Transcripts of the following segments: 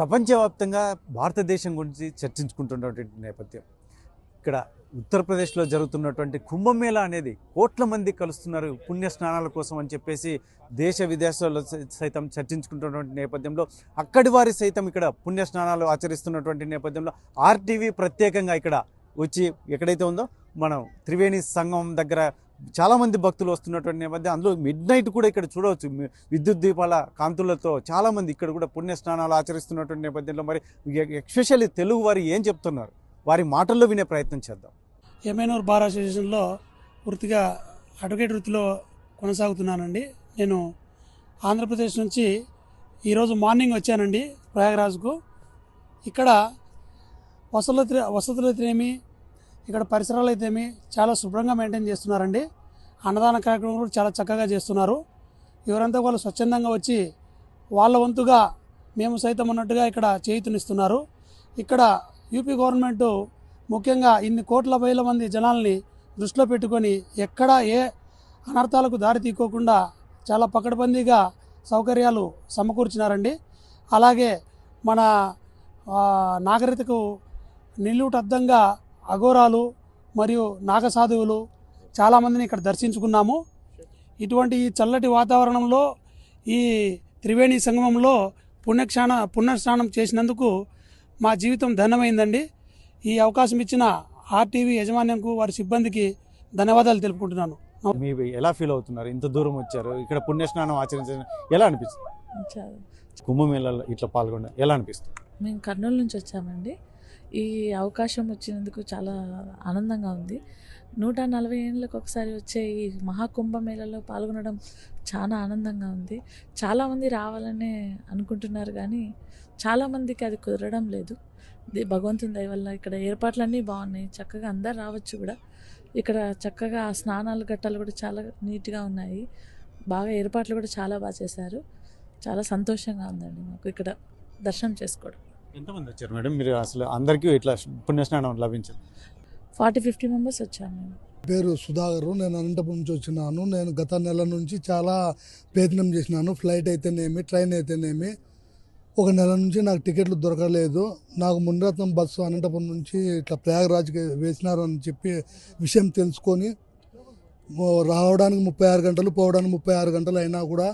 ప్రపంచవ్యాప్తంగా భారతదేశం గురించి చర్చించుకుంటున్నటువంటి నేపథ్యం ఇక్కడ ఉత్తరప్రదేశ్లో జరుగుతున్నటువంటి కుంభమేళా అనేది కోట్ల మంది కలుస్తున్నారు పుణ్య స్నానాల కోసం అని చెప్పేసి దేశ విదేశాల్లో సైతం చర్చించుకుంటున్నటువంటి నేపథ్యంలో అక్కడి వారి సైతం ఇక్కడ పుణ్య స్నానాలు ఆచరిస్తున్నటువంటి నేపథ్యంలో ఆర్టీవీ ప్రత్యేకంగా ఇక్కడ వచ్చి ఎక్కడైతే ఉందో మనం త్రివేణి సంగమం దగ్గర చాలామంది భక్తులు వస్తున్నటువంటి నేపథ్యం అందులో మిడ్ నైట్ కూడా ఇక్కడ చూడవచ్చు విద్యుత్ దీపాల కాంతులతో చాలామంది ఇక్కడ కూడా పుణ్య స్నానాలు ఆచరిస్తున్నటువంటి నేపథ్యంలో మరి ఎస్పెషల్లీ తెలుగు వారు ఏం చెప్తున్నారు వారి మాటల్లో వినే ప్రయత్నం చేద్దాం. ఎమ్మెనూర్ బార్ అసోసియేషన్లో వృత్తిగా అడ్వకేట్ వృత్తిలో కొనసాగుతున్నానండి. నేను ఆంధ్రప్రదేశ్ నుంచి ఈరోజు మార్నింగ్ వచ్చానండి ప్రయాగరాజ్కు. ఇక్కడ వసతులు అయితేనేమి ఇక్కడ పరిసరాలు అయితేమి చాలా శుభ్రంగా మెయింటైన్ చేస్తున్నారండి. అన్నదాన కార్యక్రమం కూడా చాలా చక్కగా చేస్తున్నారు. ఎవరంతా వాళ్ళు స్వచ్ఛందంగా వచ్చి వాళ్ళ వంతుగా మేము సైతం అన్నట్టుగా ఇక్కడ చేయూతనిస్తున్నారు. ఇక్కడ యూపీ గవర్నమెంట్ ముఖ్యంగా ఇన్ని కోట్ల వేల మంది జనాల్ని దృష్టిలో పెట్టుకొని ఎక్కడ ఏ అనర్థాలకు దారి తీసుకోకుండా చాలా పకడ్బందీగా సౌకర్యాలు సమకూర్చినారండి. అలాగే మన నాగరికతకు నిలువుటద్దంగా అఘోరాలు మరియు నాగసాధువులు చాలామందిని ఇక్కడ దర్శించుకున్నాము. ఇటువంటి ఈ చల్లటి వాతావరణంలో ఈ త్రివేణి సంగమంలో పుణ్యస్నానం చేసినందుకు మా జీవితం ధన్యమైందండి. ఈ అవకాశం ఇచ్చిన ఆర్టీవీ యాజమాన్యంకు వారి సిబ్బందికి ధన్యవాదాలు తెలుపుకుంటున్నాను. మీరు ఎలా ఫీల్ అవుతున్నారు? ఇంత దూరం వచ్చారు, ఇక్కడ పుణ్యస్నానం ఆచరించడం ఎలా అనిపిస్తుంది? కుంభమేళాలో ఇట్లా పాల్గొన ఎలా అనిపిస్తుంది? మేము కర్నూలు నుంచి వచ్చామండి. ఈ అవకాశం వచ్చినందుకు చాలా ఆనందంగా ఉంది. 140 ఏళ్ళకి ఒకసారి వచ్చే ఈ మహాకుంభమేళలో పాల్గొనడం చాలా ఆనందంగా ఉంది. చాలామంది రావాలనే అనుకుంటున్నారు కానీ చాలామందికి అది కుదరడం లేదు. భగవంతుని దయ వల్ల ఇక్కడ ఏర్పాట్లన్నీ బాగున్నాయి, చక్కగా అందరు రావచ్చు కూడా. ఇక్కడ చక్కగా స్నానాలు గట్టాలు కూడా చాలా నీట్గా ఉన్నాయి. బాగా ఏర్పాట్లు కూడా చాలా బాగా చేశారు. చాలా సంతోషంగా ఉందండి మాకు ఇక్కడ దర్శనం చేసుకోవడం. ఎంతమంది వచ్చారు మేడం? మీరు అసలు అందరికీ ఇట్లా పుణ్యస్నానం లభించింది? 40-50 మెంబర్స్ వచ్చాము మేము. పేరు సుధాకరు, నేను అనంతపురం నుంచి వచ్చినాను. నేను గత నెల నుంచి చాలా ప్రయత్నం చేసినాను. ఫ్లైట్ అయితేనేమి, ట్రైన్ అయితేనేమి. ఒక నెల నుంచి నాకు టికెట్లు దొరకలేదు. నాకు మునిరత్నం బస్సు అనంతపురం నుంచి ఇట్లా ప్రయాగరాజ్కి వేసినారు అని చెప్పి విషయం తెలుసుకొని రావడానికి 36 గంటలు, పోవడానికి 36 గంటలు అయినా కూడా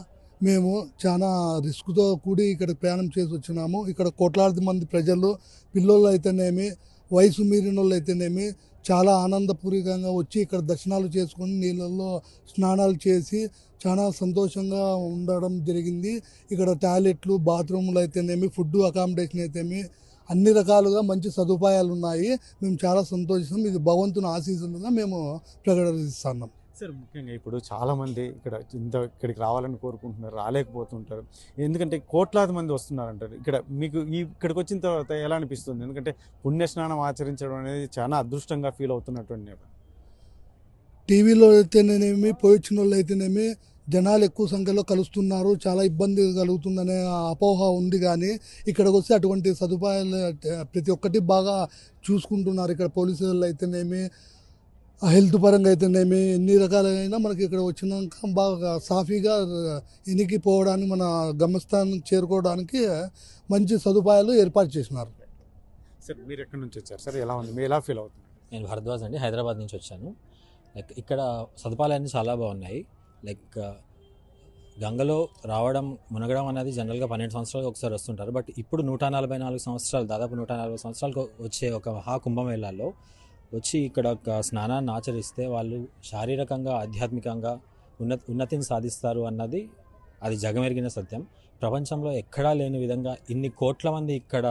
మేము చాలా రిస్క్తో కూడి ఇక్కడ ప్రయాణం చేసి వచ్చినాము. ఇక్కడ కోట్లాది మంది ప్రజలు, పిల్లలు అయితేనేమి, వయసు మీరిన వాళ్ళు అయితేనేమి చాలా ఆనందపూర్వకంగా వచ్చి ఇక్కడ దర్శనాలు చేసుకొని నీళ్ళల్లో స్నానాలు చేసి చాలా సంతోషంగా ఉండడం జరిగింది. ఇక్కడ టాయిలెట్లు, బాత్రూములు అయితేనేమి, ఫుడ్ అకామిడేషన్ అయితేనేమి అన్ని రకాలుగా మంచి సదుపాయాలు ఉన్నాయి. మేము చాలా సంతోషం. ఇది భగవంతుని ఆశీస్సులుగా మేము ప్రకటిస్తున్నాం. సార్, ముఖ్యంగా ఇప్పుడు చాలామంది ఇక్కడికి రావాలని కోరుకుంటున్నారు, రాలేకపోతుంటారు. ఎందుకంటే కోట్లాది మంది వస్తున్నారంటారు. మీకు ఇక్కడికి వచ్చిన తర్వాత ఎలా అనిపిస్తుంది? ఎందుకంటే పుణ్యస్నానం ఆచరించడం అనేది చాలా అదృష్టంగా ఫీల్ అవుతున్నటువంటి. టీవీలో అయితేనేమి, పోయిచ్చిన వాళ్ళు అయితేనేమి జనాలు ఎక్కువ సంఖ్యలో కలుస్తున్నారు, చాలా ఇబ్బంది కలుగుతుందనే అపోహ ఉంది. కానీ ఇక్కడికి వస్తే అటువంటి సదుపాయాలు ప్రతి ఒక్కటి బాగా చూసుకుంటున్నారు. ఇక్కడ పోలీసు వాళ్ళు అయితేనేమి, హెల్త్ పరంగా అయితేనేమి, ఎన్ని రకాలైనా మనకి ఇక్కడ వచ్చినాక బాగా సాఫీగా పోవడానికి, మన గమ్యస్థానం చేరుకోవడానికి మంచి సదుపాయాలు ఏర్పాటు చేసినారు. సార్, మీరు ఎక్కడి నుంచి వచ్చారు సార్? ఎలా ఉంది? మీరు ఎలా ఫీల్ అవుతుంది? నేను భరద్వాజ్ అండి, హైదరాబాద్ నుంచి వచ్చాను. ఇక్కడ సదుపాయాలన్నీ చాలా బాగున్నాయి. గంగలో రావడం, మునగడం అనేది జనరల్గా 12 సంవత్సరాలకు ఒకసారి వస్తుంటారు. బట్ ఇప్పుడు 144 సంవత్సరాలు, దాదాపు 140 సంవత్సరాలకు వచ్చే ఒక మహాకుంభమేళాలో వచ్చి ఇక్కడ ఒక స్నానాన్ని ఆచరిస్తే వాళ్ళు శారీరకంగా, ఆధ్యాత్మికంగా ఉన్నతిని సాధిస్తారు అన్నది అది జగమెరిగిన సత్యం. ప్రపంచంలో ఎక్కడా లేని విధంగా ఇన్ని కోట్ల మంది ఇక్కడ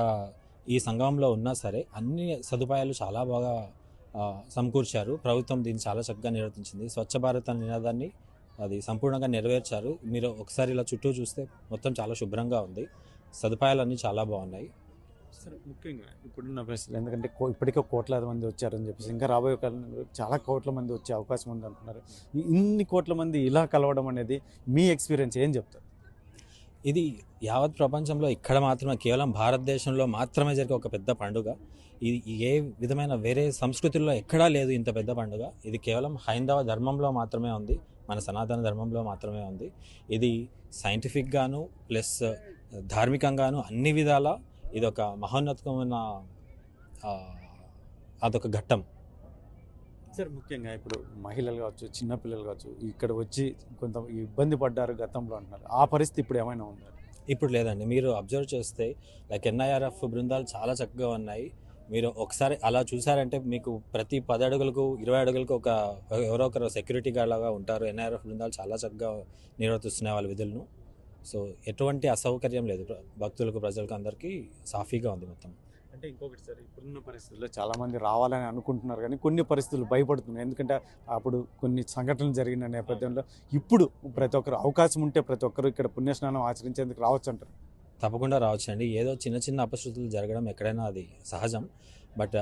ఈ సంగమంలో ఉన్నా సరే అన్ని సదుపాయాలు చాలా బాగా సమకూర్చారు. ప్రభుత్వం దీన్ని చాలా చక్కగా నిర్వర్తించింది. స్వచ్ఛ భారత్ అనే నినాదాన్ని అది సంపూర్ణంగా నెరవేర్చారు. మీరు ఒకసారి ఇలా చుట్టూ చూస్తే మొత్తం చాలా శుభ్రంగా ఉంది. సదుపాయాలన్నీ చాలా బాగున్నాయి. సార్, ముఖ్యంగా ఇప్పుడున్న పరిస్థితులు, ఎందుకంటే ఇప్పటికే కోట్లాది మంది వచ్చారని చెప్పేసి ఇంకా రాబోయే కాలంలో చాలా కోట్ల మంది వచ్చే అవకాశం ఉంది అంటున్నారు. ఇన్ని కోట్ల మంది ఇలా కలవడం అనేది మీ ఎక్స్పీరియన్స్ ఏం చెప్తారు? ఇది యావత్ ప్రపంచంలో ఇక్కడ మాత్రమే, కేవలం భారతదేశంలో మాత్రమే జరిగే ఒక పెద్ద పండుగ. ఇది ఏ విధమైన వేరే సంస్కృతుల్లో ఎక్కడా లేదు ఇంత పెద్ద పండుగ. ఇది కేవలం హైందవ ధర్మంలో మాత్రమే ఉంది, మన సనాతన ధర్మంలో మాత్రమే ఉంది. ఇది సైంటిఫిక్గాను ప్లస్ ధార్మికంగాను అన్ని విధాల ఇదొక మహోన్నతమైన ఆ, అదొక ఘట్టం. సార్ ముఖ్యంగా ఇప్పుడు మహిళలు కావచ్చు, చిన్నపిల్లలు కావచ్చు, ఇక్కడ వచ్చి కొంత ఇబ్బంది పడ్డారు గతంలో అంటున్నారు. ఆ పరిస్థితి ఇప్పుడు ఏమైనా ఉందా? ఇప్పుడు లేదండి. మీరు అబ్జర్వ్ చేస్తే లైక్ ఎన్ఐఆర్ఎఫ్ బృందాలు చాలా చక్కగా ఉన్నాయి. మీరు ఒకసారి అలా చూసారంటే మీకు ప్రతి 10 అడుగులకు 20 అడుగులకు ఎవరో ఒకరు సెక్యూరిటీ గార్డ్ లాగా ఉంటారు. ఎన్ఐఆర్ఎఫ్ బృందాలు చాలా చక్కగా నిర్వర్తిస్తున్నాయి వాళ్ళ విధులను. సో ఎటువంటి అసౌకర్యం లేదు. భక్తులకు, ప్రజలకు అందరికీ సాఫీగా ఉంది మొత్తం. అంటే ఇంకొకటి సార్, ఇప్పుడున్న పరిస్థితుల్లో చాలామంది రావాలని అనుకుంటున్నారు కానీ కొన్ని పరిస్థితులు భయపడుతున్నాయి. ఎందుకంటే అప్పుడు కొన్ని సంఘటనలు జరిగిన నేపథ్యంలో ఇప్పుడు ప్రతి ఒక్కరు అవకాశం ఉంటే ప్రతి ఒక్కరు ఇక్కడ పుణ్యస్నానం ఆచరించేందుకు రావచ్చు అంటారు. తప్పకుండా రావచ్చండి. ఏదో చిన్న చిన్న అపశృతులు జరగడం ఎక్కడైనా అది సహజం. బట్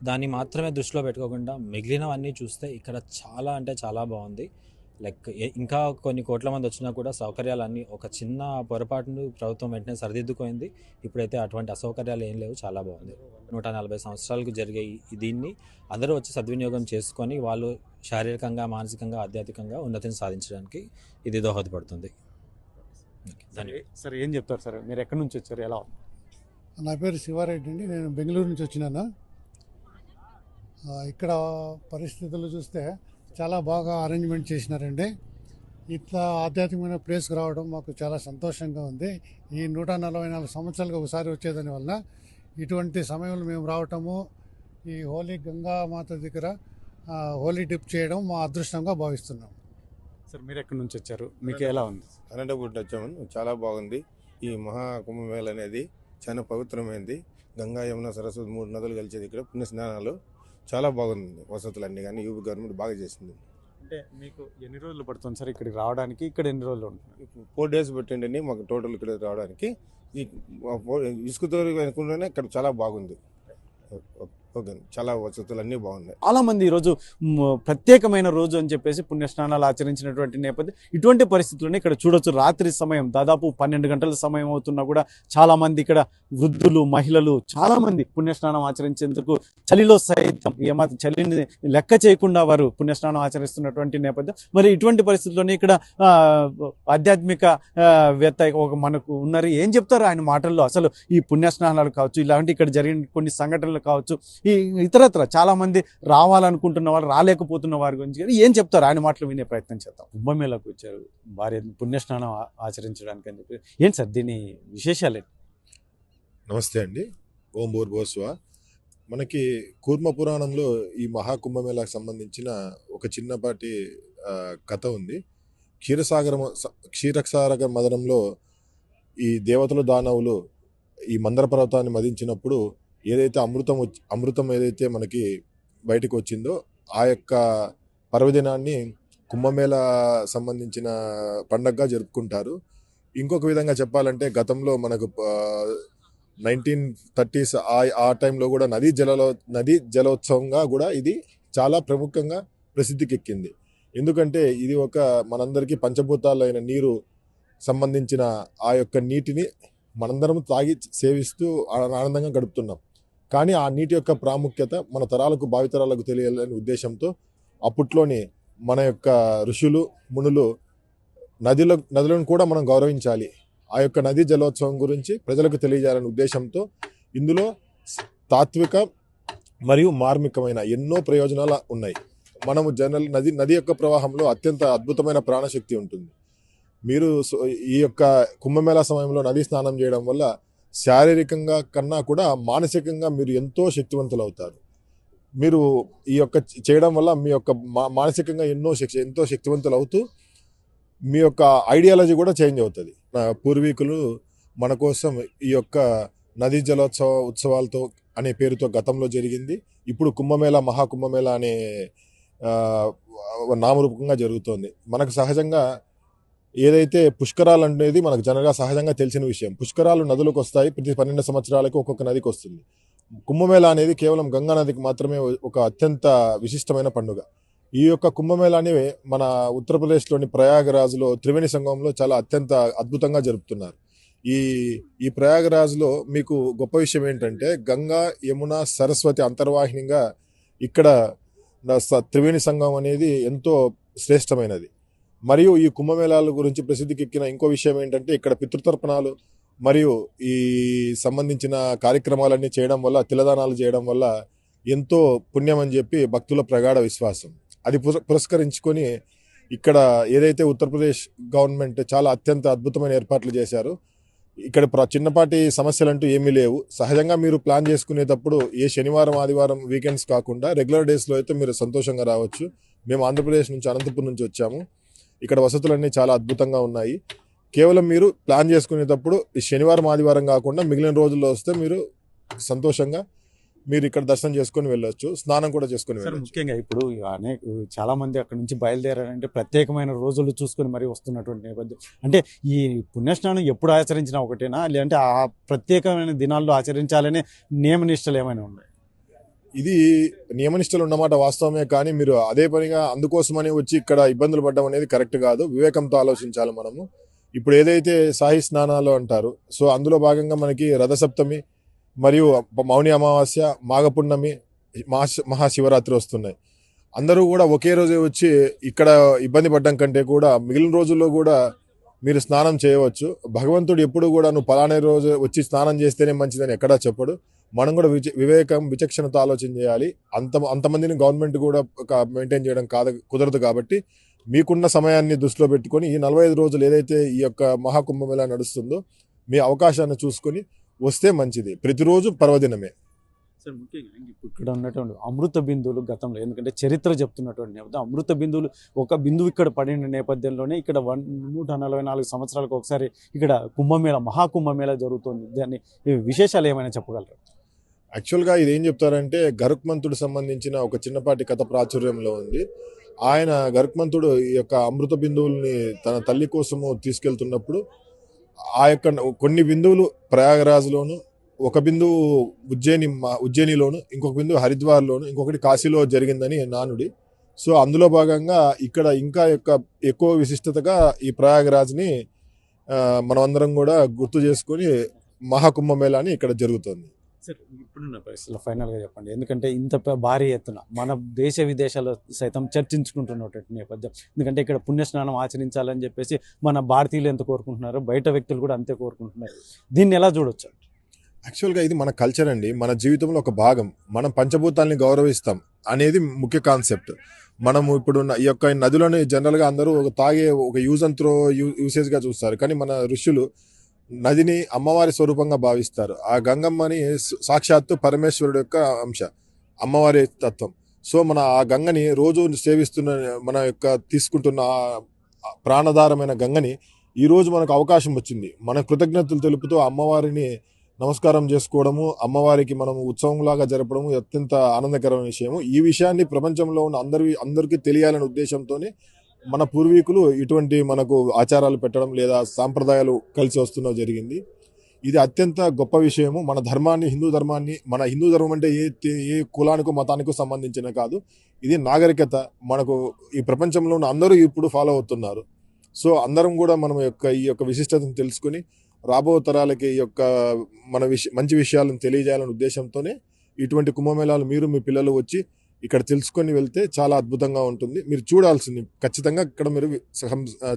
దాన్ని మాత్రమే దృష్టిలో పెట్టుకోకుండా మిగిలినవన్నీ చూస్తే ఇక్కడ చాలా అంటే చాలా బాగుంది. లైక్ ఇంకా కొన్ని కోట్ల మంది వచ్చినా కూడా సౌకర్యాలన్నీ ఒక చిన్న పొరపాటును ప్రభుత్వం వెంటనే సరిదిద్దుకుంది. ఇప్పుడైతే అటువంటి అసౌకర్యాలు ఏం లేవు, చాలా బాగుంది. 140 సంవత్సరాలకు జరిగే దీన్ని అందరూ వచ్చి సద్వినియోగం చేసుకొని వాళ్ళు శారీరకంగా, మానసికంగా, ఆధ్యాత్మికంగా ఉన్నతిని సాధించడానికి ఇది దోహదపడుతుంది. సార్ ఏం చెప్తారు సార్, మీరు ఎక్కడి నుంచి వచ్చారు, ఎలా ఉంది? నా పేరు శివారెడ్డి అండి. నేను బెంగళూరు నుంచి వచ్చినాను. ఇక్కడ పరిస్థితులు చూస్తే చాలా బాగా అరేంజ్మెంట్ చేసినారండి. ఇట్లా ఆధ్యాత్మికమైన ప్లేస్కి రావడం మాకు చాలా సంతోషంగా ఉంది. ఈ 144 సంవత్సరాలకు ఒకసారి వచ్చేదాని వలన ఇటువంటి సమయంలో మేము రావటము, ఈ హోలీ గంగామాత దగ్గర హోలీ డిప్ చేయడం మా అదృష్టంగా భావిస్తున్నాం. సార్ మీరు ఎక్కడి నుంచి వచ్చారు, మీకు ఎలా ఉంది? అనంతపురం వచ్చాము. చాలా బాగుంది. ఈ మహాకుంభమేళ అనేది చాలా పవిత్రమైనది. గంగా, యమున, సరస్వతి 3 నదులు కలిసేది ఇక్కడ. పుణ్య స్నానాలు చాలా బాగుంది. వసతులన్నీ కానీ యూపీ గవర్నమెంట్ బాగా చేసింది. అంటే మీకు ఎన్ని రోజులు పడుతుంది సార్ ఇక్కడికి రావడానికి? ఇక్కడ ఎన్ని రోజులు ఉంటుంది? 4 days పెట్టండి మాకు టోటల్ ఇక్కడ రావడానికి. ఈ ఇసుకతో అనుకుంటేనే ఇక్కడ చాలా బాగుంది. ఓకే, చాలా వసతులు అన్నీ బాగున్నాయి. చాలా మంది ఈరోజు ప్రత్యేకమైన రోజు అని చెప్పేసి పుణ్యస్నానాలు ఆచరించినటువంటి నేపథ్యం ఇటువంటి పరిస్థితుల్లోనే ఇక్కడ చూడొచ్చు. రాత్రి సమయం దాదాపు 12 గంటల సమయం అవుతున్నా కూడా చాలా మంది ఇక్కడ వృద్ధులు, మహిళలు చాలా మంది పుణ్యస్నానం ఆచరించేందుకు చలిలో సైతం ఏమాత్రం చలిని లెక్క చేయకుండా వారు పుణ్యస్నానం ఆచరిస్తున్నటువంటి నేపథ్యం. మరి ఇటువంటి పరిస్థితుల్లోనే ఇక్కడ ఆధ్యాత్మిక వేత్త ఒక మనకు ఉన్నారు. ఏం చెప్తారు ఆయన మాటల్లో? అసలు ఈ పుణ్యస్నానాలు కావచ్చు, ఇలాంటి ఇక్కడ జరిగిన కొన్ని సంఘటనలు కావచ్చు, ఈ ఇతరత్ర చాలా మంది రావాలనుకుంటున్న వాళ్ళు రాలేకపోతున్న వారి గురించి ఏం చెప్తారు? ఆయన మాటలు వినే ప్రయత్నం చేద్దాం. కుంభమేళకు వచ్చారు, భార్య పుణ్యస్నానం ఆచరించడానికి అని చెప్పి, ఏంటి సార్ దీని విశేషాలు? నమస్తే అండి. ఓం భూర్భువస్సువః. మనకి కూర్మ పురాణంలో ఈ మహాకుంభమేళకు సంబంధించిన ఒక చిన్నపాటి కథ ఉంది. క్షీరసాగర మదనంలో ఈ దేవతలు, దానవులు ఈ మందర పర్వతాన్ని మదించినప్పుడు ఏదైతే అమృతం ఏదైతే మనకి బయటకు వచ్చిందో ఆ యొక్క పర్వదినాన్ని కుంభమేళ సంబంధించిన పండగగా జరుపుకుంటారు. ఇంకొక విధంగా చెప్పాలంటే గతంలో మనకు 1930s ఆ టైంలో కూడా నదీ జలోత్సవంగా కూడా ఇది చాలా ప్రముఖంగా ప్రసిద్ధికెక్కింది. ఎందుకంటే ఇది ఒక మనందరికీ పంచభూతాలైన నీరు సంబంధించిన ఆ యొక్క నీటిని మనందరం తాగి సేవిస్తూ ఆనందంగా గడుపుతున్నాం. కానీ ఆ నీటి యొక్క ప్రాముఖ్యత మన తరాలకు, భావితరాలకు తెలియాలనే ఉద్దేశంతో అప్పట్లోని మన యొక్క ఋషులు, మునులు నదులను కూడా మనం గౌరవించాలి, ఆ యొక్క నదీ జలోత్సవం గురించి ప్రజలకు తెలియజేయాలనే ఉద్దేశంతో ఇందులో తాత్విక మరియు మార్మికమైన ఎన్నో ప్రయోజనాలు ఉన్నాయి. మనము నది యొక్క ప్రవాహంలో అత్యంత అద్భుతమైన ప్రాణశక్తి ఉంటుంది. మీరు ఈ యొక్క కుంభమేళా సమయంలో నదీ స్నానం చేయడం వల్ల శారీరకంగా కన్నా కూడా మానసికంగా మీరు ఎంతో శక్తివంతులు అవుతారు. మీరు ఈ యొక్క చేయడం వల్ల మీ యొక్క మానసికంగా ఎంతో శక్తివంతులు అవుతూ మీ యొక్క ఐడియాలజీ కూడా చేంజ్ అవుతుంది. పూర్వీకులు మన కోసం ఈ యొక్క నదీ ఉత్సవాలతో అనే పేరుతో గతంలో జరిగింది. ఇప్పుడు కుంభమేళా, మహాకుంభమేళా అనే నామరూపకంగా జరుగుతోంది. మనకు సహజంగా ఏదైతే పుష్కరాలు అనేది మనకు జనరల్గా సహజంగా తెలిసిన విషయం. పుష్కరాలు నదులకు వస్తాయి, ప్రతి 12 సంవత్సరాలకు ఒక్కొక్క నదికి వస్తుంది. కుంభమేళా అనేది కేవలం గంగా నదికి మాత్రమే ఒక అత్యంత విశిష్టమైన పండుగ. ఈ యొక్క కుంభమేళాని మన ఉత్తరప్రదేశ్లోని ప్రయాగరాజ్లో త్రివేణి సంగమంలో చాలా అత్యంత అద్భుతంగా జరుపుతున్నారు. ఈ ప్రయాగరాజ్లో మీకు గొప్ప విషయం ఏంటంటే గంగా, యమున, సరస్వతి అంతర్వాహినిగా ఇక్కడ త్రివేణి సంగమం అనేది ఎంతో శ్రేష్టమైనది. మరియు ఈ కుంభమేళాల గురించి ప్రసిద్ధికెక్కిన ఇంకో విషయం ఏంటంటే ఇక్కడ పితృతర్పణాలు మరియు ఈ సంబంధించిన కార్యక్రమాలన్నీ చేయడం వల్ల, తిలదానాలు చేయడం వల్ల ఎంతో పుణ్యం అని చెప్పి భక్తుల ప్రగాఢ విశ్వాసం. అది పురస్కరించుకొని ఇక్కడ ఏదైతే ఉత్తరప్రదేశ్ గవర్నమెంట్ చాలా అత్యంత అద్భుతమైన ఏర్పాట్లు చేశారో, ఇక్కడ చిన్నపాటి సమస్యలు అంటూ ఏమీ లేవు. సహజంగా మీరు ప్లాన్ చేసుకునేటప్పుడు ఏ శనివారం, ఆదివారం, వీకెండ్స్ కాకుండా రెగ్యులర్ డేస్లో అయితే మీరు సంతోషంగా రావచ్చు. మేము ఆంధ్రప్రదేశ్ నుంచి, అనంతపురం నుంచి వచ్చాము. ఇక్కడ వసతులన్నీ చాలా అద్భుతంగా ఉన్నాయి. కేవలం మీరు ప్లాన్ చేసుకునేటప్పుడు ఈ శనివారం, ఆదివారం కాకుండా మిగిలిన రోజుల్లో వస్తే మీరు సంతోషంగా మీరు ఇక్కడ దర్శనం చేసుకొని వెళ్ళొచ్చు, స్నానం కూడా చేసుకొని సార్, వెళ్ళొచ్చు. ముఖ్యంగా ఇప్పుడు చాలా మంది అక్కడ నుంచి బయలుదేరారంటే ప్రత్యేకమైన రోజులు చూసుకొని మరీ వస్తున్నటువంటి నేపథ్యం. అంటే ఈ పుణ్యస్నానం ఎప్పుడు ఆచరించినా ఒకటేనా, లేదంటే ఆ ప్రత్యేకమైన దినాల్లో ఆచరించాలనే నియమనిష్టలు ఏమైనా ఉన్నాయి? ఇది నియమనిష్టలు ఉన్నమాట వాస్తవమే, కానీ మీరు అదే పనిగా అందుకోసమని వచ్చి ఇక్కడ ఇబ్బందులు పడడం అనేది కరెక్ట్ కాదు. వివేకంతో ఆలోచించాలి మనము. ఇప్పుడు ఏదైతే సాహి స్నానాలు అంటారు, సో అందులో భాగంగా మనకి రథసప్తమి మరియు మౌని అమావాస్య, మాఘపున్నమి, మహాశివరాత్రి వస్తున్నాయి. అందరూ కూడా ఒకే రోజే వచ్చి ఇక్కడ ఇబ్బంది పడడం కంటే కూడా మిగిలిన రోజుల్లో కూడా మీరు స్నానం చేయవచ్చు. భగవంతుడు ఎప్పుడు కూడా నువ్వు పలానా రోజు వచ్చి స్నానం చేస్తేనే మంచిదని ఎక్కడా చెప్పడు. మనం కూడా వివేకం, విచక్షణతో ఆలోచన చేయాలి. అంతమందిని గవర్నమెంట్ కూడా మెయింటైన్ చేయడం కుదరదు. కాబట్టి మీకున్న సమయాన్ని దృష్టిలో పెట్టుకొని ఈ 45 రోజులు ఏదైతే ఈ యొక్క మహాకుంభమేళా నడుస్తుందో మీ అవకాశాన్ని చూసుకొని వస్తే మంచిది. ప్రతిరోజు పర్వదినమే. సార్, ముఖ్యంగా ఇక్కడ ఉన్నటువంటి అమృత బిందువులు గతంలో, ఎందుకంటే చరిత్ర చెప్తున్నటువంటి నేపథ్యం, అమృత బిందువులు ఒక బిందువు ఇక్కడ పడిన నేపథ్యంలోనే ఇక్కడ 144 సంవత్సరాలకు ఒకసారి ఇక్కడ కుంభమేళ, మహాకుంభమేళ జరుగుతుంది. దాని విశేషాలు ఏమైనా చెప్పగలరు? యాక్చువల్గా ఇది ఏం చెప్తారంటే, గరుక్మంతుడు సంబంధించిన ఒక చిన్నపాటి కథ ప్రాచుర్యంలో ఉంది. ఆయన గరుక్మంతుడు ఈ యొక్క అమృత బిందువుల్ని తన తల్లి కోసము తీసుకెళ్తున్నప్పుడు ఆ యొక్క కొన్ని బిందువులు ప్రయాగరాజ్లోను, ఒక బిందువు ఉజ్జయినిలోను, ఇంకొక బిందువు హరిద్వార్లోను, ఇంకొకటి కాశీలో జరిగిందని నానుడి. సో అందులో భాగంగా ఇక్కడ ఇంకా ఎక్కువ విశిష్టతగా ఈ ప్రయాగరాజ్ని మనమందరం కూడా గుర్తు చేసుకొని మహాకుంభమేళాని ఇక్కడ జరుగుతుంది. సార్, ఇప్పుడున్న పరిస్థితుల్లో ఫైనల్గా చెప్పండి, ఎందుకంటే ఇంత భారీ ఎత్తున మన దేశ విదేశాల్లో సైతం చర్చించుకుంటున్నటువంటి నేపథ్యం, ఎందుకంటే ఇక్కడ పుణ్యస్నానం ఆచరించాలని చెప్పేసి మన భారతీయులు ఎంత కోరుకుంటున్నారో బయట వ్యక్తులు కూడా అంతే కోరుకుంటున్నారు. దీన్ని ఎలా చూడొచ్చు? యాక్చువల్గా ఇది మన కల్చర్ అండి, మన జీవితంలో ఒక భాగం. మనం పంచభూతాల్ని గౌరవిస్తాం అనేది ముఖ్య కాన్సెప్ట్. మనము ఇప్పుడు ఈ యొక్క నదులను జనరల్గా అందరూ తాగే ఒక యూజ్ అండ్ త్రో యూసేజ్గా చూస్తారు, కానీ మన ఋషులు నదిని అమ్మవారి స్వరూపంగా భావిస్తారు. ఆ గంగమ్మని సాక్షాత్తు పరమేశ్వరుడు యొక్క అంశ, అమ్మవారి తత్వం. సో మన ఆ గంగని రోజు సేవిస్తున్న, మన యొక్క తీసుకుంటున్న ప్రాణధారమైన గంగని ఈరోజు మనకు అవకాశం వచ్చింది. మన కృతజ్ఞతలు తెలుపుతూ అమ్మవారిని నమస్కారం చేసుకోవడము, అమ్మవారికి మనము ఉత్సవంలాగా జరపడము అత్యంత ఆనందకరమైన విషయము. ఈ విషయాన్ని ప్రపంచంలో ఉన్న అందరికీ తెలియాలనే ఉద్దేశంతోనే మన పూర్వీకులు ఇటువంటి మనకు ఆచారాలు పెట్టడం లేదా సాంప్రదాయాలు కలిసి వస్తున్న జరిగింది. ఇది అత్యంత గొప్ప విషయము. మన ధర్మాన్ని, మన హిందూ ధర్మం అంటే ఏ కులానికో మతానికో సంబంధించిన కాదు. ఇది నాగరికత. మనకు ఈ ప్రపంచంలో ఉన్న అందరూ ఇప్పుడు ఫాలో అవుతున్నారు. సో అందరం కూడా మనం ఈ యొక్క విశిష్టతను తెలుసుకుని రాబో తరాలకి ఈ యొక్క మంచి విషయాలను తెలియజేయాలనే ఉద్దేశంతోనే ఇటువంటి కుంభమేళాలు మీరు మీ పిల్లలు వచ్చి ఇక్కడ తెలుసుకొని వెళ్తే చాలా అద్భుతంగా ఉంటుంది. మీరు చూడాల్సింది ఖచ్చితంగా ఇక్కడ మీరు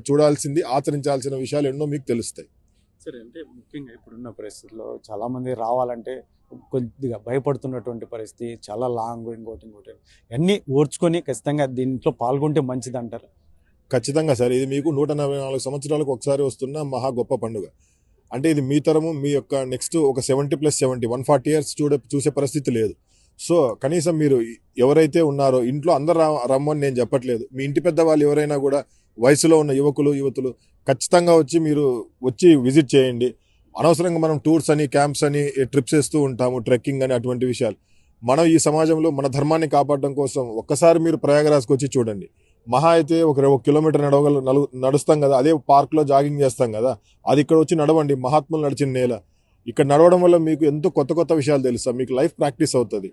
చూడాల్సింది, ఆచరించాల్సిన విషయాలు ఎన్నో మీకు తెలుస్తాయి. సరే, అంటే ముఖ్యంగా ఇప్పుడున్న పరిస్థితుల్లో చాలామంది రావాలంటే కొద్దిగా భయపడుతున్నటువంటి పరిస్థితి, చాలా లాంగ్, ఇంకోటి అన్నీ ఓర్చుకొని ఖచ్చితంగా దీంట్లో పాల్గొంటే మంచిది అంటారు. ఖచ్చితంగా సార్, ఇది మీకు 144 సంవత్సరాలకు ఒకసారి వస్తున్న మహా గొప్ప పండుగ. అంటే ఇది మీ తరము, మీ యొక్క నెక్స్ట్ ఒక 70+70 140 years చూసే పరిస్థితి లేదు. సో కనీసం మీరు ఎవరైతే ఉన్నారో ఇంట్లో అందరు రమ్మని నేను చెప్పట్లేదు. మీ ఇంటి పెద్ద వాళ్ళు ఎవరైనా కూడా వయసులో ఉన్న యువతులు ఖచ్చితంగా మీరు వచ్చి విజిట్ చేయండి. అనవసరంగా మనం టూర్స్ అని, క్యాంప్స్ అని, ట్రిప్స్ వేస్తూ ఉంటాము, ట్రెక్కింగ్ అని, అటువంటి విషయాలు. మనం ఈ సమాజంలో మన ధర్మాన్ని కాపాడడం కోసం ఒక్కసారి మీరు ప్రయాగరాజ్కి వచ్చి చూడండి. మహా అయితే ఒక కిలోమీటర్ నడుస్తాం కదా, అదే పార్క్లో జాగింగ్ చేస్తాం కదా, అది ఇక్కడ వచ్చి నడవండి. మహాత్ములు నడిచిన నేల. ఇక్కడ నడవడం వల్ల మీకు ఎంతో కొత్త విషయాలు తెలుస్తాయి, మీకు లైఫ్ ప్రాక్టీస్ అవుతుంది.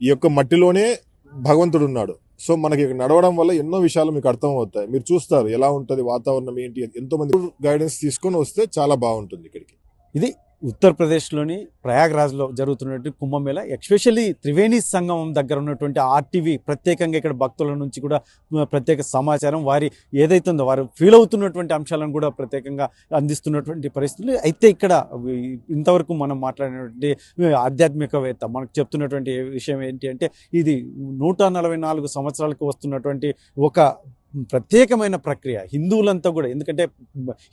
ఈ యొక్క మట్టిలోనే భగవంతుడు ఉన్నాడు. సో మనకి ఇక్కడ నడవడం వల్ల ఎన్నో విషయాలు మీకు అర్థం అవుతాయి. మీరు చూస్తారు ఎలా ఉంటుంది వాతావరణం ఏంటి. ఎంతో మంది గైడెన్స్ తీసుకొని వస్తే చాలా బాగుంటుంది ఇక్కడికి. ఇది ఉత్తరప్రదేశ్లోని ప్రయాగ్రాజ్లో జరుగుతున్నటువంటి కుంభమేళ, ఎస్పెషల్లీ త్రివేణి సంగమం దగ్గర ఉన్నటువంటి ఆర్టీవీ ప్రత్యేకంగా ఇక్కడ భక్తుల నుంచి కూడా ప్రత్యేక సమాచారం, వారి ఏదైతే ఉందో వారు ఫీల్ అవుతున్నటువంటి అంశాలను కూడా ప్రత్యేకంగా అందిస్తున్నటువంటి పరిస్థితులు. అయితే ఇక్కడ ఇంతవరకు మనం మాట్లాడినటువంటి ఆధ్యాత్మికవేత్త మనకు చెప్తున్నటువంటి విషయం ఏంటి అంటే, ఇది 144 సంవత్సరాలకు వస్తున్నటువంటి ఒక ప్రత్యేకమైన ప్రక్రియ. హిందువులంతా కూడా, ఎందుకంటే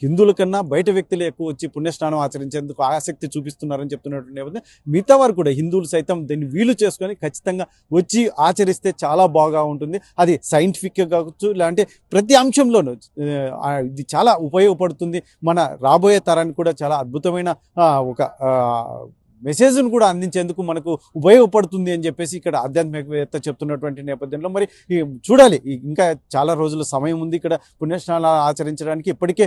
హిందువుల కన్నా బయట వ్యక్తులు ఎక్కువ వచ్చి పుణ్యస్నానం ఆచరించేందుకు ఆసక్తి చూపిస్తున్నారని చెప్తున్నటువంటి నేపథ్యం, మిగతా వారు కూడా హిందువులు సైతం దీన్ని వీలు చేసుకొని ఖచ్చితంగా వచ్చి ఆచరిస్తే చాలా బాగా ఉంటుంది. అది సైంటిఫిక్గా కావచ్చు, ఇలాంటి ప్రతి అంశంలోనూ ఇది చాలా ఉపయోగపడుతుంది. మన రాబోయే తరానికి కూడా చాలా అద్భుతమైన ఒక మెసేజ్ను కూడా అందించేందుకు మనకు ఉపయోగపడుతుంది అని చెప్పేసి ఇక్కడ ఆధ్యాత్మికవేత్త చెప్తున్నటువంటి నేపథ్యంలో మరి చూడాలి. ఇంకా చాలా రోజుల సమయం ఉంది ఇక్కడ పుణ్యస్నానాలు ఆచరించడానికి. ఇప్పటికే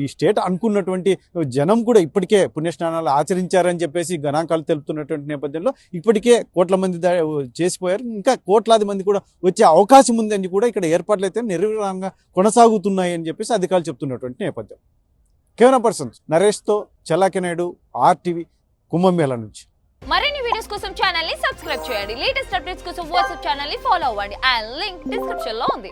ఈ స్టేట్ అనుకున్నటువంటి జనం కూడా ఇప్పటికే పుణ్యస్నానాలు ఆచరించారని చెప్పేసి గణాంకాలు తెలుపుతున్నటువంటి నేపథ్యంలో ఇప్పటికే కోట్ల మంది చేసిపోయారు. ఇంకా కోట్లాది మంది కూడా వచ్చే అవకాశం ఉంది అని కూడా ఇక్కడ ఏర్పాట్లు అయితే నిర్విరామంగా కొనసాగుతున్నాయి అని చెప్పేసి అధికారులు చెప్తున్నటువంటి నేపథ్యం. కెమెరా పర్సన్ నరేష్తో చల్లాకి నాయుడు, RTV కుంభమేళ నుంచి. మరిన్ని వీడియోస్ కోసం ఛానల్ ని సబ్స్క్రైబ్ చేయండి. లేటెస్ట్ అప్డేట్స్ కోసం వాట్సాప్ ఛానల్ ని ఫాలో అవ్వండి. ఆ లింక్ డిస్క్రిప్షన్ లో ఉంది.